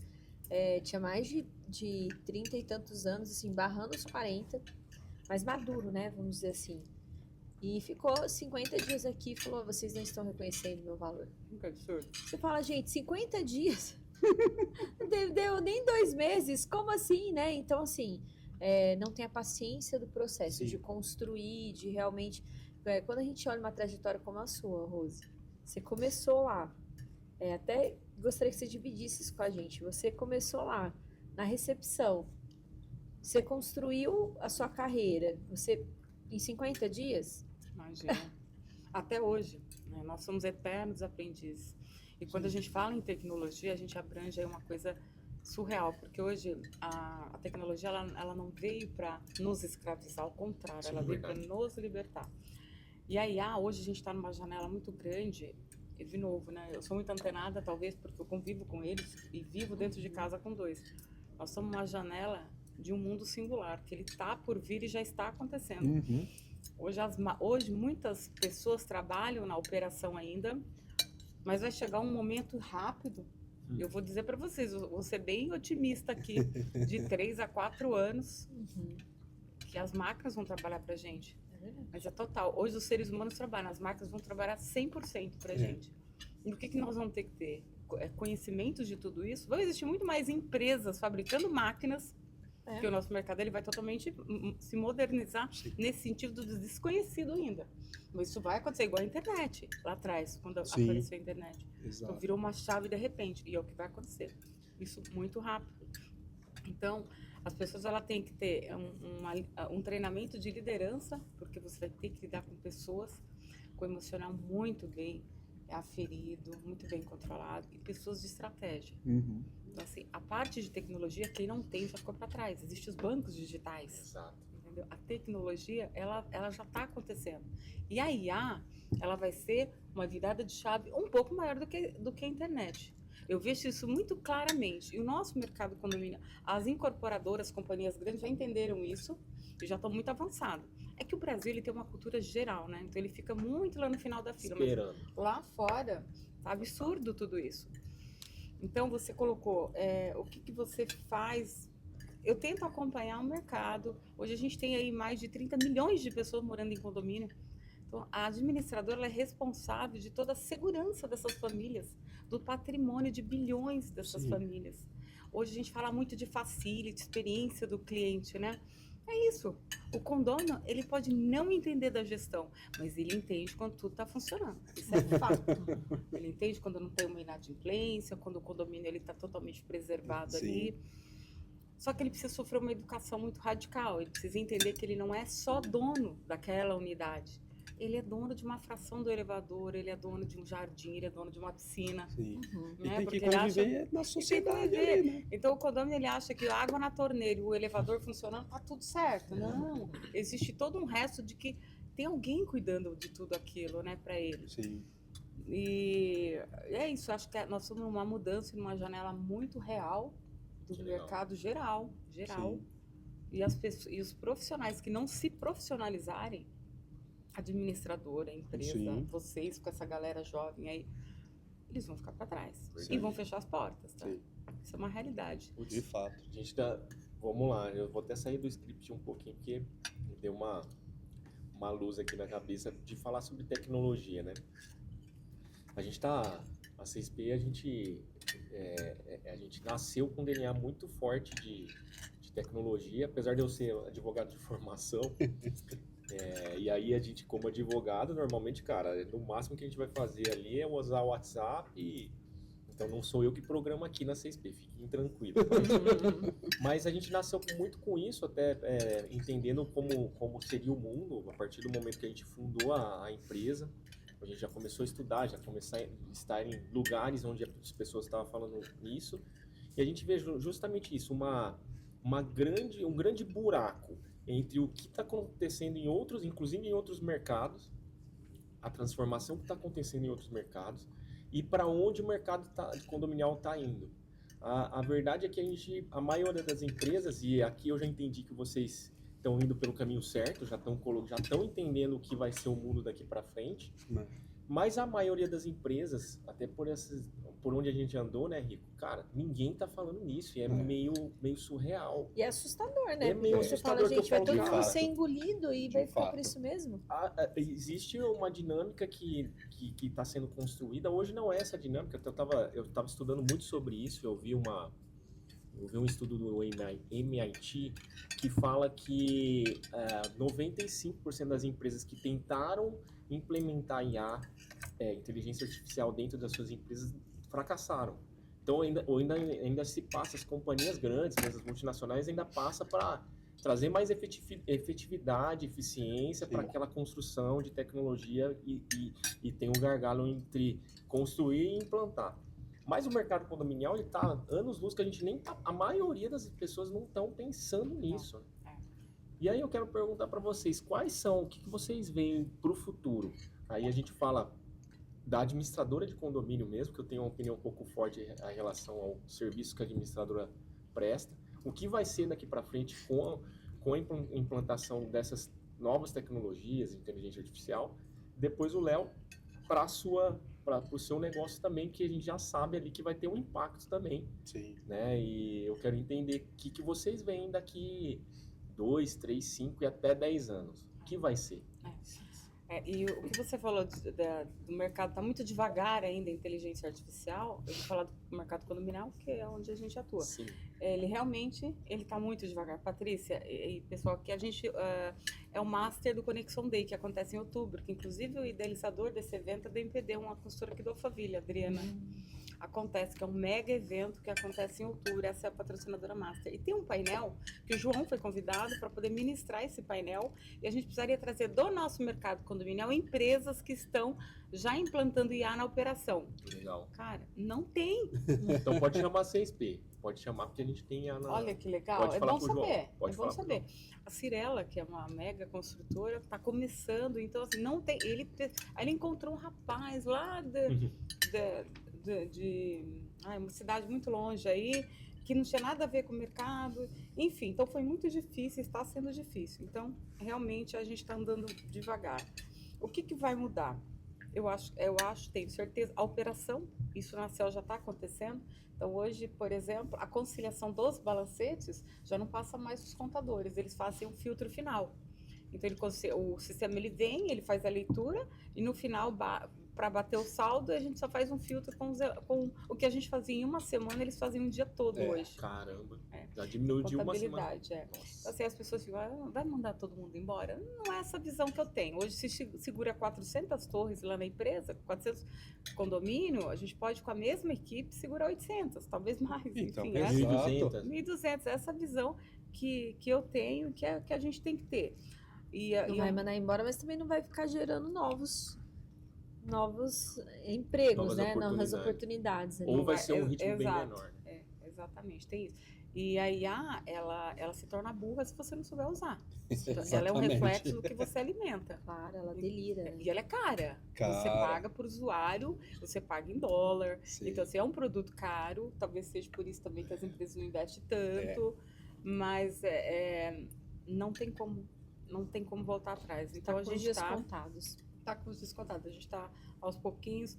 tinha mais de 30 e tantos anos, assim, barrando os 40, mas maduro, né? Vamos dizer assim. E ficou 50 dias aqui e falou, vocês não estão reconhecendo meu valor. Que absurdo. Você fala, gente, 50 dias? Deu nem 2 meses? Como assim, né? Então, assim, não tem a paciência do processo Sim. de construir, de realmente... quando a gente olha uma trajetória como a sua, Rose, você começou lá, até gostaria que você dividisse isso com a gente. Você começou lá, na recepção, você construiu a sua carreira, você, em 50 dias? Imagina. Até hoje, né, nós somos eternos aprendizes. E quando a gente fala em tecnologia, a gente abrange aí uma coisa surreal, porque hoje a tecnologia ela não veio para nos escravizar, ao contrário, Sim, ela veio para verdade. nos libertar. E a IA, hoje a gente está numa janela muito grande, e de novo, né, eu sou muito antenada, talvez porque eu convivo com eles e vivo dentro de casa com 2. Nós somos uma janela de um mundo singular, que ele está por vir e já está acontecendo. Uhum. Hoje muitas pessoas trabalham na operação ainda, mas vai chegar um momento rápido. Eu vou dizer para vocês, eu vou ser bem otimista aqui, de 3 a 4 anos, que as máquinas vão trabalhar para a gente. Mas é total. Hoje os seres humanos trabalham, as máquinas vão trabalhar 100% para a gente. E o que nós vamos ter que ter? Conhecimentos de tudo isso. Vão existir muito mais empresas fabricando máquinas, que o nosso mercado ele vai totalmente se modernizar nesse sentido do desconhecido ainda. Mas isso vai acontecer igual a internet, lá atrás, quando apareceu a internet. Exato. Então virou uma chave de repente, e é o que vai acontecer. Isso muito rápido. Então, as pessoas ela têm que ter um treinamento de liderança, porque você vai ter que lidar com pessoas com o emocional muito bem aferido, muito bem controlado, e pessoas de estratégia. Uhum. Então, assim, a parte de tecnologia, quem não tem já ficou para trás. Existem os bancos digitais. Exato. Entendeu? A tecnologia, ela já está acontecendo. E a IA, ela vai ser uma virada de chave um pouco maior do que a internet. Eu vejo isso muito claramente. E o nosso mercado condominial, as incorporadoras, companhias grandes já entenderam isso e já estão muito avançados. É que o Brasil ele tem uma cultura geral, né? Então ele fica muito lá no final da fila. Mas Esperando. lá fora, tá absurdo tudo isso. Então você colocou, o que você faz? Eu tento acompanhar o mercado. Hoje a gente tem aí mais de 30 milhões de pessoas morando em condomínio. Então, a administradora ela é responsável de toda a segurança dessas famílias, do patrimônio de bilhões dessas Sim. famílias. Hoje a gente fala muito de facility, experiência do cliente, né? É isso. O condomínio, ele pode não entender da gestão, mas ele entende quando tudo está funcionando. Isso é fato. Ele entende quando não tem uma inadimplência, quando o condomínio está totalmente preservado Sim. ali. Só que ele precisa sofrer uma educação muito radical. Ele precisa entender que ele não é só dono daquela unidade. Ele é dono de uma fração do elevador, ele é dono de um jardim, ele é dono de uma piscina. Sim. Uhum. E Né? tem Porque que ele acha- conviver na sociedade conviver. ali, né? Então o condomínio ele acha que a água na torneira e o elevador funcionando, tá tudo certo. Não, existe todo um resto de que tem alguém cuidando de tudo aquilo, né, para ele. Sim. E é isso, acho que nós somos numa mudança, numa janela muito real do Que legal. mercado geral. Sim. E as pessoas, e os profissionais que não se profissionalizarem, administradora, empresa, Sim. vocês com essa galera jovem aí, eles vão ficar para trás Verdade. e vão fechar as portas, tá? Sim. Isso é uma realidade. De fato. A gente tá. Vamos lá, eu vou até sair do script um pouquinho, porque me deu uma luz aqui na cabeça de falar sobre tecnologia, né? A gente tá. A CSP, a gente nasceu com um DNA muito forte de tecnologia, apesar de eu ser advogado de formação. E aí a gente, como advogado, normalmente, cara, no máximo que a gente vai fazer ali é usar o WhatsApp. Então não sou eu que programo aqui na CSP, fiquem tranquilos. Mas a gente nasceu muito com isso, até entendendo como seria o mundo a partir do momento que a gente fundou a empresa. A gente já começou a estudar, já começou a estar em lugares onde as pessoas estavam falando nisso. E a gente vê justamente isso, um grande buraco entre o que está acontecendo em outros, inclusive em outros mercados, a transformação que está acontecendo em outros mercados, e para onde o mercado condominial está indo. A verdade é que a maioria das empresas, e aqui eu já entendi que vocês estão indo pelo caminho certo, já estão entendendo o que vai ser o mundo daqui para frente, mas a maioria das empresas, até por onde a gente andou, né, Rico? Cara, ninguém tá falando nisso, e é meio surreal. E é assustador, né? É meio Porque você assustador fala, que eu gente, vai falo todo de mundo fato. ser engolido e De vai ficar por fato. isso mesmo. Existe uma dinâmica que está sendo construída. Hoje não é essa dinâmica. Eu tava estudando muito sobre isso. Eu vi um estudo do MIT que fala que 95% das empresas que tentaram implementar IA, inteligência artificial, dentro das suas empresas, fracassaram. Então ainda se passa, as companhias grandes, as multinacionais, ainda passa para trazer mais efetividade, eficiência para aquela construção de tecnologia e tem um gargalo entre construir e implantar. Mas o mercado condominial está anos-luz que a gente nem tá, a maioria das pessoas não estão pensando nisso. E aí eu quero perguntar para vocês, o que vocês veem para o futuro? Aí a gente fala da administradora de condomínio mesmo, que eu tenho uma opinião um pouco forte em relação ao serviço que a administradora presta. O que vai ser daqui para frente com a implantação dessas novas tecnologias de inteligência artificial? Depois o Léo para o seu negócio também, que a gente já sabe ali que vai ter um impacto também. Sim. Né? E eu quero entender o que vocês veem daqui 2, 3, 5 e até 10 anos. O que vai ser? E o que você falou do mercado está muito devagar ainda, a inteligência artificial. Eu vou falar do mercado condominial, que é onde a gente atua. Sim. Ele realmente está muito devagar. Patrícia e pessoal, que a gente é o Master do Conexão Day, que acontece em outubro, que inclusive o idealizador desse evento é da MPD, uma consultora aqui do Alphaville, Adriana. Acontece, que é um mega evento que acontece em outubro. Essa é a patrocinadora Master. E tem um painel que o João foi convidado para poder ministrar esse painel, e a gente precisaria trazer do nosso mercado condominial empresas que estão já implantando IA na operação. Legal. Cara, não tem. Então pode chamar a CSP. Pode chamar porque a gente tem a... Olha que legal. Pode É falar bom pro João. saber. Pode É bom falar pro saber. A Cirela, que é uma mega construtora, está começando. Então, assim, não tem... Aí ele encontrou um rapaz lá uma cidade muito longe aí, que não tinha nada a ver com o mercado. Enfim, então foi muito difícil, está sendo difícil. Então, realmente, a gente está andando devagar. O que vai mudar? Eu acho, tenho certeza, a operação, isso na CEL já está acontecendo. Então, hoje, por exemplo, a conciliação dos balancetes já não passa mais dos contadores, eles fazem um filtro final. Então, o sistema ele vem, ele faz a leitura e no final, para bater o saldo, a gente só faz um filtro com o que a gente fazia em uma semana, eles fazem um dia todo hoje. Caramba, já diminuiu de uma semana. Contabilidade, Então, assim, as pessoas ficam, vai mandar todo mundo embora? Não é essa visão que eu tenho. Hoje, se segura 400 torres lá na empresa, 400 condomínio, a gente pode, com a mesma equipe, segurar 800, talvez mais. Então, Enfim, exato. 1.200. 1.200, essa visão que eu tenho, que a gente tem que ter. Não vai mandar embora, mas também não vai ficar gerando novos empregos, Novas novas oportunidades. Ali. Ou vai ser um ritmo bem Exato. menor. Exatamente, tem isso. E a IA, ela se torna burra se você não souber usar. Exatamente. Ela é um reflexo do que você alimenta. Claro, ela delira. Né? E ela é cara. Cara. Você paga por usuário, você paga em dólar. Sim. Então, assim, é um produto caro. Talvez seja por isso também que as empresas não investem tanto. Mas não tem como voltar atrás. Então, a gente dias está contados. Tá com os descontados. A gente está aos pouquinhos,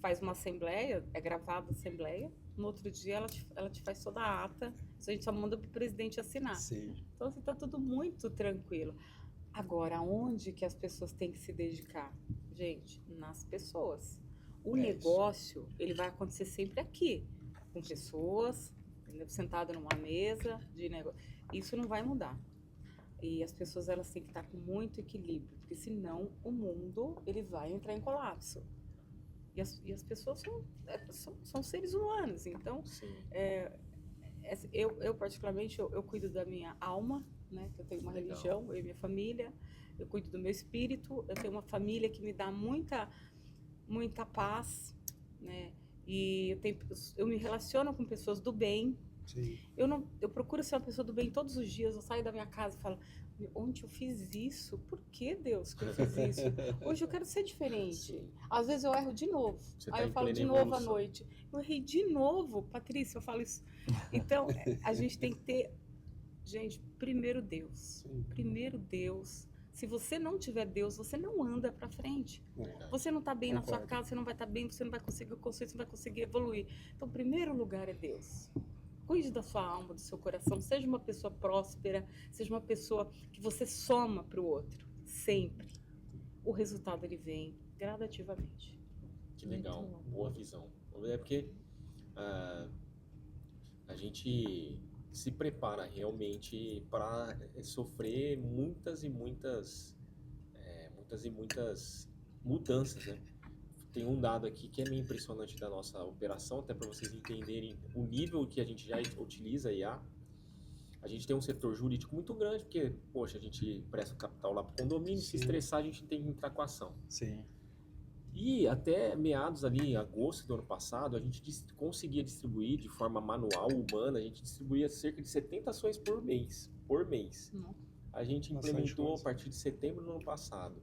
faz uma assembleia, é gravada a assembleia. No outro dia ela te faz toda a ata. A gente só manda para o presidente assinar. Sim. Então, assim, tá tudo muito tranquilo. Agora, onde que as pessoas têm que se dedicar? Gente, nas pessoas. O negócio, ele vai acontecer sempre aqui, com pessoas, entendeu? Sentada numa mesa de negócio. Isso não vai mudar. E as pessoas, elas têm que estar com muito equilíbrio, porque senão o mundo, ele vai entrar em colapso. E as pessoas são seres humanos, então eu particularmente, eu cuido da minha alma, né? Que eu tenho uma religião, eu e minha família, eu cuido do meu espírito, eu tenho uma família que me dá muita paz, né? E eu me relaciono com pessoas do bem. Sim. Eu procuro ser uma pessoa do bem todos os dias. Eu saio da minha casa e falo, onde eu fiz isso? Por que, Deus, que eu fiz isso? Hoje eu quero ser diferente. Sim. Às vezes eu erro de novo. Você Aí tá eu em falo plena de novo à evolução. noite. Eu errei de novo. Patrícia, eu falo isso. Então, a gente tem que ter... Gente, primeiro Deus. Sim. Primeiro Deus. Se você não tiver Deus, você não anda pra frente. É. Você não tá bem na sua Concordo. casa, você não vai estar bem, você não vai conseguir construir, você não vai conseguir evoluir. Então, o primeiro lugar é Deus. Cuide da sua alma, do seu coração. Seja uma pessoa próspera, seja uma pessoa que você soma para o outro. Sempre. O resultado, ele vem gradativamente. Que legal, boa visão. É porque a gente se prepara realmente para sofrer muitas mudanças, né? Tem um dado aqui que é meio impressionante da nossa operação, até para vocês entenderem o nível que a gente já utiliza a IA. A gente tem um setor jurídico muito grande, porque, poxa, a gente presta o capital lá para o condomínio, se estressar a gente tem que entrar com a ação. Sim. E até meados ali, em agosto do ano passado, a gente conseguia distribuir de forma manual, humana, a gente distribuía cerca de 70 ações por mês. A gente implementou a partir de setembro do ano passado.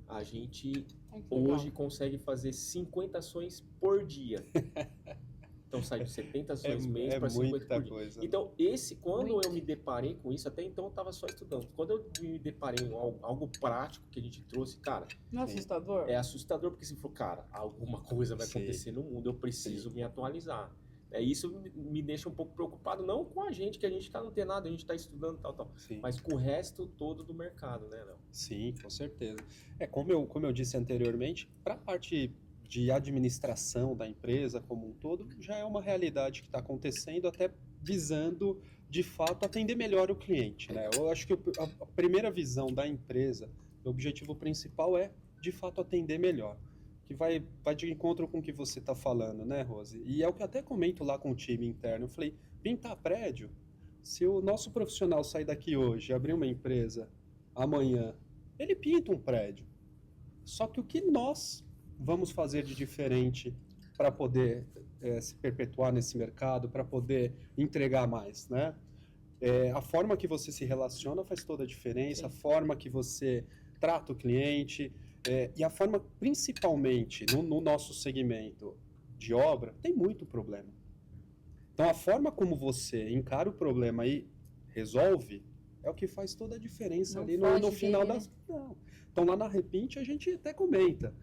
A gente hoje consegue fazer 50 ações por dia. Então sai de 70 ações mês para 50 por dia. Coisa. Então, quando eu me deparei com isso, até então eu estava só estudando. Quando eu me deparei com algo prático que a gente trouxe, cara... Não é assustador? É assustador, porque se for, cara, alguma coisa vai Sim. acontecer no mundo, eu preciso me atualizar. Isso me deixa um pouco preocupado, não com a gente, que a gente está antenado, a gente está estudando tal, Sim. mas com o resto todo do mercado, né, Léo? Sim, com certeza. Como eu disse anteriormente, para a parte de administração da empresa como um todo, já é uma realidade que está acontecendo, até visando, de fato, atender melhor o cliente, né? Eu acho que a primeira visão da empresa, o objetivo principal é, de fato, atender melhor. Que vai de encontro com o que você está falando, né, Rose? E é o que eu até comento lá com o time interno. Eu falei, pintar prédio, se o nosso profissional sair daqui hoje e abrir uma empresa amanhã, ele pinta um prédio. Só que o que nós vamos fazer de diferente para poder se perpetuar nesse mercado, para poder entregar mais, né? A forma que você se relaciona faz toda a diferença, a forma que você trata o cliente... e a forma, principalmente, no nosso segmento, de obra, tem muito problema. Então, a forma como você encara o problema e resolve é o que faz toda a diferença Não ali foge no final dele, das... Não. Então, lá na Repinte, a gente até comenta.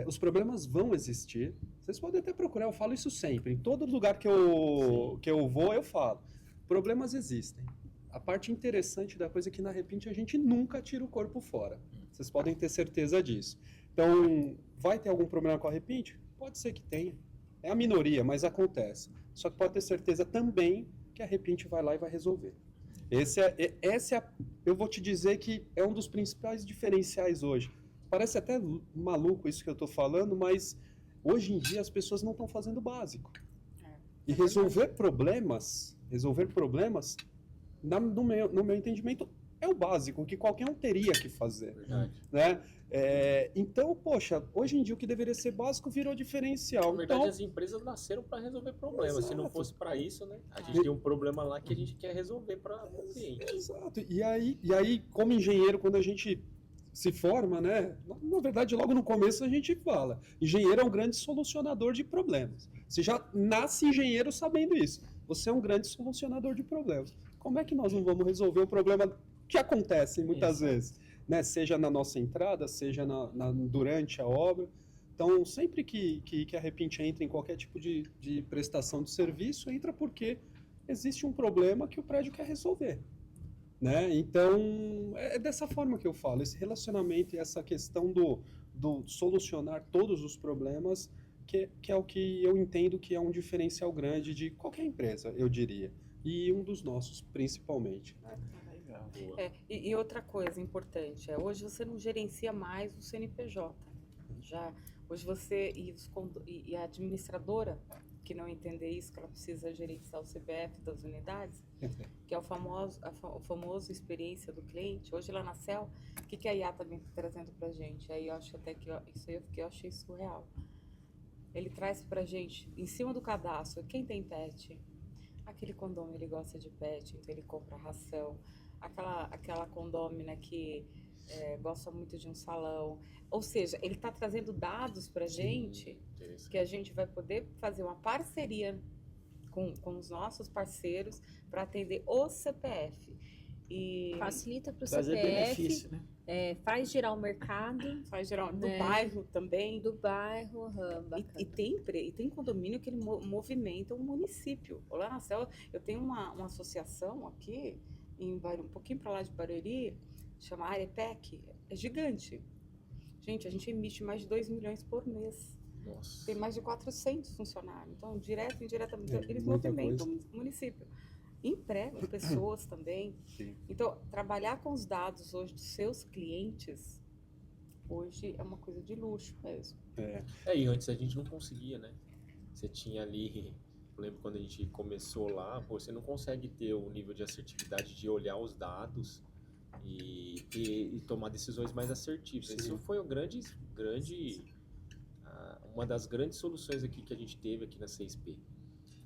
Os problemas vão existir. Vocês podem até procurar, eu falo isso sempre. Em todo lugar que eu vou, eu falo. Problemas existem. A parte interessante da coisa é que na Repinte a gente nunca tira o corpo fora. Vocês podem ter certeza disso. Então, vai ter algum problema com a Repinte? Pode ser que tenha. É a minoria, mas acontece. Só que pode ter certeza também que a Repinte vai lá e vai resolver. Eu vou te dizer que é um dos principais diferenciais hoje. Parece até maluco isso que eu estou falando, mas hoje em dia as pessoas não estão fazendo o básico. E resolver problemas, no meu entendimento, é o básico, que qualquer um teria que fazer. Verdade. Né? Então, poxa, hoje em dia o que deveria ser básico virou diferencial. Na verdade, Então, as empresas nasceram para resolver problemas. Se não Exato. fosse para isso, né? A gente tem um problema lá que a gente quer resolver para o cliente. exato. E aí, como engenheiro, quando a gente se forma, né? Na verdade, logo no começo a gente fala, engenheiro é um grande solucionador de problemas. Você já nasce engenheiro sabendo isso. Você é um grande solucionador de problemas. Como é que nós não vamos resolver o problema que acontece muitas vezes? Né? Seja na nossa entrada, seja durante a obra. Então, sempre que a Repinte entra em qualquer tipo de prestação de serviço, entra porque existe um problema que o prédio quer resolver. Né? Então, é dessa forma que eu falo, esse relacionamento e essa questão do solucionar todos os problemas, que é o que eu entendo que é um diferencial grande de qualquer empresa, eu diria. E um dos nossos, principalmente. Né? Boa. E outra coisa importante, hoje você não gerencia mais o CNPJ. Hoje você e a administradora, que não entender isso, que ela precisa gerenciar o CPF das unidades, que é o famoso experiência do cliente. Hoje lá na CEL, o que a IA também está trazendo para a gente? Aí eu acho até que isso aí eu achei surreal. Ele traz para a gente, em cima do cadastro, quem tem pet? Aquele condômino, ele gosta de pet, então ele compra ração. Aquela condômina que gosta muito de um salão. Ou seja, ele está trazendo dados para a gente, que a gente vai poder fazer uma parceria com os nossos parceiros para atender o CPF. E Facilita para o Trazer CPF, benefício, né? faz girar o mercado faz geral do né? bairro também. do bairro. Bacana. E tem condomínio que ele movimenta o município. Lá na CEL, eu tenho uma associação aqui, um pouquinho para lá de Barueri, chama Arepec, é gigante. Gente, a gente emite mais de 2 milhões por mês. Nossa. Tem mais de 400 funcionários. Então, direto e indiretamente, eles muita movimentam coisa. o município. Empregam pessoas também. Sim. Então, trabalhar com os dados hoje dos seus clientes, hoje é uma coisa de luxo mesmo. E antes a gente não conseguia, né? Você tinha ali, eu lembro quando a gente começou lá, você não consegue ter o nível de assertividade de olhar os dados e tomar decisões mais assertivas. Sim. Isso foi uma das grandes soluções aqui que a gente teve aqui na CSP.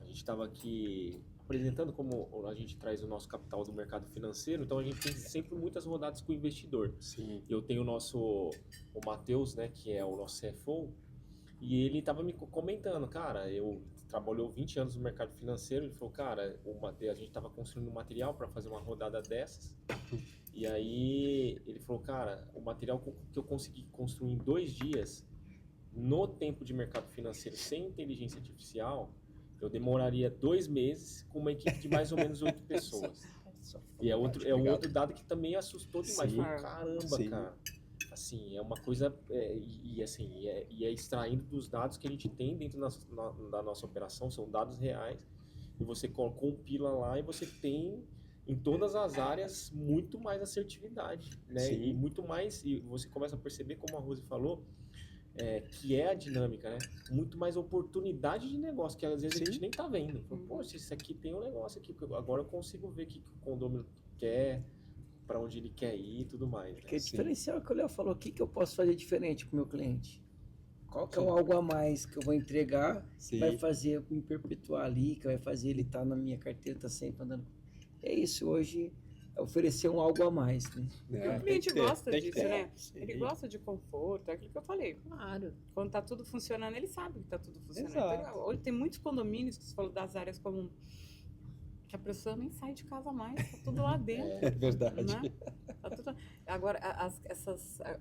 A gente estava aqui apresentando como a gente traz o nosso capital do mercado financeiro, então a gente tem sempre muitas rodadas com o investidor. Sim. Eu tenho o Matheus, né, que é o nosso CFO, e ele estava me comentando, cara, eu trabalhou 20 anos no mercado financeiro, ele falou, cara, a gente estava construindo um material para fazer uma rodada dessas, e aí ele falou, cara, o material que eu consegui construir em 2 dias, no tempo de mercado financeiro sem inteligência artificial, eu demoraria 2 meses com uma equipe de mais ou menos 8 pessoas. E é outro dado que também assustou demais. Sim. Falei, caramba, Sim. cara. Assim, é uma coisa... é extraindo dos dados que a gente tem dentro da nossa operação, são dados reais, e você compila lá e você tem, em todas as áreas, muito mais assertividade, né? Sim. E muito mais... E você começa a perceber, como a Rose falou, que é a dinâmica, né? Muito mais oportunidade de negócio, que às vezes a gente nem tá vendo. Pô, se isso aqui tem um negócio aqui, agora eu consigo ver o que o condomínio quer, para onde ele quer ir e tudo mais. Né? Porque diferencial que o Léo falou, o que eu posso fazer diferente com o meu cliente? Qual que é o algo a mais que eu vou entregar, que vai fazer eu me perpetuar ali, que vai fazer ele estar na minha carteira, estar sempre andando. É isso, hoje oferecer um algo a mais, né? O cliente gosta tem que disso, ter. né? Sim. Ele gosta de conforto, é aquilo que eu falei. Claro. Quando tá tudo funcionando, ele sabe que tá tudo funcionando. Exato. Então, hoje tem muitos condomínios que você falou das áreas comuns, que a pessoa nem sai de casa mais, tá tudo lá dentro. É verdade. Né? Tá tudo... Agora,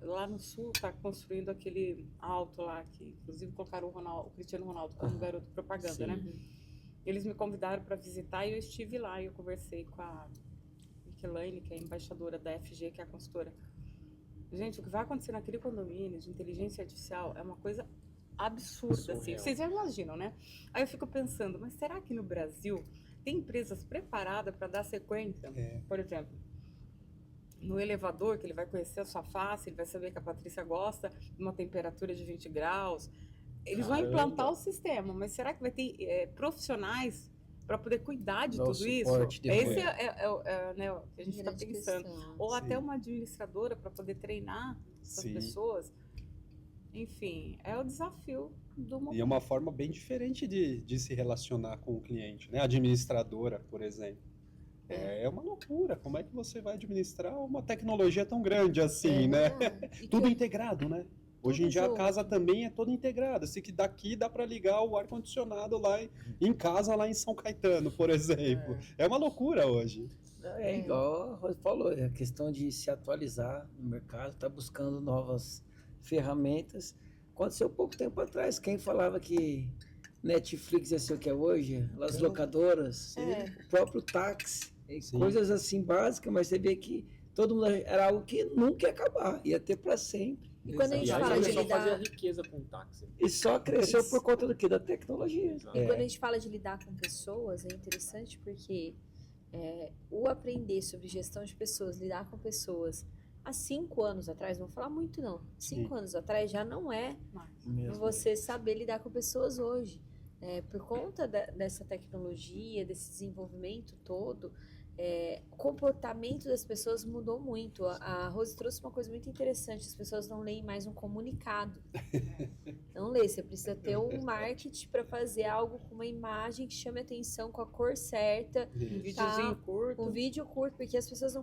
lá no sul tá construindo aquele alto lá, que inclusive colocaram o Cristiano Ronaldo como garoto propaganda, Sim. né? Eles me convidaram para visitar e eu estive lá e eu conversei com a Michelaine, que é a embaixadora da FG, que é a consultora. Gente, o que vai acontecer naquele condomínio de inteligência artificial é uma coisa absurda, assim. Surreal. Vocês já imaginam, né? Aí eu fico pensando, mas será que no Brasil tem empresas preparadas para dar sequência? É. Por exemplo, no elevador, que ele vai conhecer a sua face, ele vai saber que a Patrícia gosta de uma temperatura de 20 graus. Eles vão Caramba. implantar o sistema, mas será que vai ter profissionais para poder cuidar de Dar o tudo isso? suporte depois. Esse né, o que a gente está Grande pensando. questão. Ou Sim. até uma administradora para poder treinar essas Sim. pessoas. Enfim, é o desafio do E momento. é uma forma bem diferente de se relacionar com o cliente, né? Administradora, por exemplo. É uma loucura. Como é que você vai administrar uma tecnologia tão grande assim, né? E Tudo que- integrado, né? Hoje em Tudo dia a junto. casa também é toda integrada. Assim que daqui dá para ligar o ar-condicionado lá em casa, lá em São Caetano, por exemplo. É uma loucura hoje. É igual a Rose falou, é a questão de se atualizar no mercado, tá buscando novas ferramentas. Aconteceu pouco tempo atrás, quem falava que Netflix ia ser o que é hoje, as locadoras, o próprio táxi, Sim. coisas assim básicas, mas você vê que todo mundo era algo que nunca ia acabar, ia ter para sempre. E quando a gente E aí fala de começou a fazer lidar, riqueza com táxi. E só cresceu por conta do quê? Da tecnologia. Exato. e quando a gente fala de lidar com pessoas, é interessante porque o aprender sobre gestão de pessoas, lidar com pessoas, há 5 anos atrás, não vou falar muito não, 5 Sim. anos atrás já não é Mesmo. você saber lidar com pessoas hoje. Por conta dessa tecnologia, desse desenvolvimento todo, o comportamento das pessoas mudou muito. A Rose trouxe uma coisa muito interessante, as pessoas não leem mais um comunicado. Não lê, você precisa ter um marketing para fazer algo com uma imagem que chame atenção, com a cor certa, Um videozinho curto. um vídeo curto, porque as pessoas não